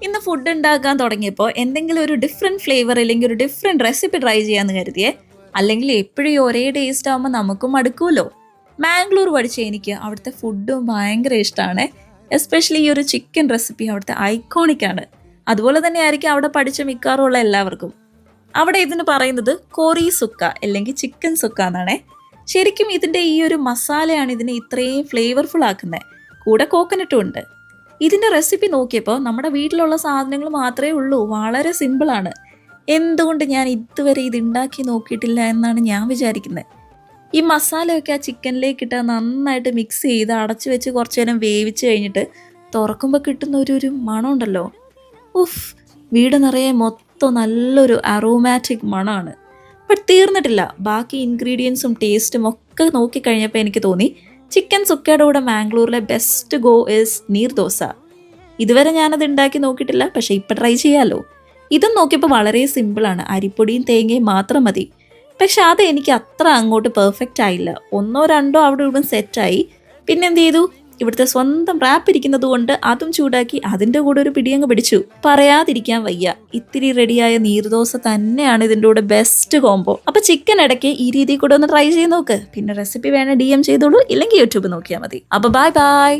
ഇന്ന് ഫുഡ് ഉണ്ടാക്കാൻ തുടങ്ങിയപ്പോൾ എന്തെങ്കിലും ഒരു ഡിഫറെന്റ് ഫ്ലേവർ അല്ലെങ്കിൽ ഒരു ഡിഫറെന്റ് റെസിപ്പി ട്രൈ ചെയ്യാന്ന് കരുതിയേ. അല്ലെങ്കിൽ എപ്പോഴും ഒരേ ടേസ്റ്റ് ആകുമ്പോൾ നമുക്കും മടുക്കുമല്ലോ. മാംഗ്ലൂർ പഠിച്ച എനിക്ക് അവിടുത്തെ ഫുഡും ഭയങ്കര ഇഷ്ടമാണ്. എസ്പെഷ്യലി ഈ ഒരു ചിക്കൻ റെസിപ്പി അവിടുത്തെ ഐക്കോണിക് ആണ്. അതുപോലെ തന്നെ ആയിരിക്കും അവിടെ പഠിച്ച മിക്കാറുള്ള എല്ലാവർക്കും. അവിടെ ഇതിന് പറയുന്നത് കോറി സുക്ക അല്ലെങ്കിൽ ചിക്കൻ സുക്ക എന്നാണേ. ശരിക്കും ഇതിന്റെ ഈ ഒരു മസാലയാണ് ഇതിനെ ഇത്രയും ഫ്ലേവർഫുൾ ആക്കുന്നത്. കൂടെ കോക്കനട്ടും ഉണ്ട്. ഇതിന്റെ റെസിപ്പി നോക്കിയപ്പോൾ നമ്മുടെ വീട്ടിലുള്ള സാധനങ്ങൾ മാത്രമേ ഉള്ളൂ. വളരെ സിമ്പിളാണ്. എന്തുകൊണ്ട് ഞാൻ ഇതുവരെ ഇത് ഉണ്ടാക്കി നോക്കിയിട്ടില്ല എന്നാണ് ഞാൻ വിചാരിക്കുന്നത്. ഈ മസാലയൊക്കെ ആ ചിക്കനിലേക്ക് ഇട്ട് നന്നായിട്ട് മിക്സ് ചെയ്ത് അടച്ചു വെച്ച് കുറച്ചു നേരം വേവിച്ച് കഴിഞ്ഞിട്ട് തുറക്കുമ്പോൾ കിട്ടുന്ന ഒരു മണം ഉണ്ടല്ലോ. ഉഫ്, വീട് നിറയെ മൊത്തം നല്ലൊരു അറോമാറ്റിക് മണമാണ്. ബട്ട് തീർന്നിട്ടില്ല. ബാക്കി ഇൻഗ്രീഡിയൻസും ടേസ്റ്റും ഒക്കെ നോക്കിക്കഴിഞ്ഞപ്പോൾ എനിക്ക് തോന്നി ചിക്കൻ സുക്കയുടെ കൂടെ മാംഗ്ലൂരിലെ ബെസ്റ്റ് ഗോ ഇസ് നീർദോസ. ഇതുവരെ ഞാനത് ഉണ്ടാക്കി നോക്കിയിട്ടില്ല, പക്ഷെ ഇപ്പം ട്രൈ ചെയ്യാമല്ലോ. ഇതും നോക്കിയപ്പോൾ വളരെ സിമ്പിളാണ്. അരിപ്പൊടിയും തേങ്ങയും മാത്രം മതി. പക്ഷെ അത് എനിക്ക് അത്ര അങ്ങോട്ട് പെർഫെക്റ്റ് ആയില്ല. ഒന്നോ രണ്ടോ അവിടെ ഇവിടെ സെറ്റായി. പിന്നെ എന്ത് ചെയ്തു, ഇവിടുത്തെ സ്വന്തം റാപ്പ് ഇരിക്കുന്നത് കൊണ്ട് അതും ചൂടാക്കി അതിൻ്റെ കൂടെ ഒരു പിടിയങ്ങ് പിടിച്ചു. പറയാതിരിക്കാൻ വയ്യ. ഇത്തിരി റെഡിയായ നീർദോസ തന്നെയാണ് ഇതിൻ്റെ കൂടെ ബെസ്റ്റ് കോംബോ. അപ്പൊ ചിക്കൻ ഇടയ്ക്ക് ഈ രീതിയിൽ കൂടെ ഒന്ന് ട്രൈ ചെയ്ത് നോക്ക്. പിന്നെ റെസിപ്പി വേണേ DM ചെയ്തോളൂ, ഇല്ലെങ്കിൽ യൂട്യൂബ് നോക്കിയാൽ മതി. അപ്പൊ ബൈ ബൈ.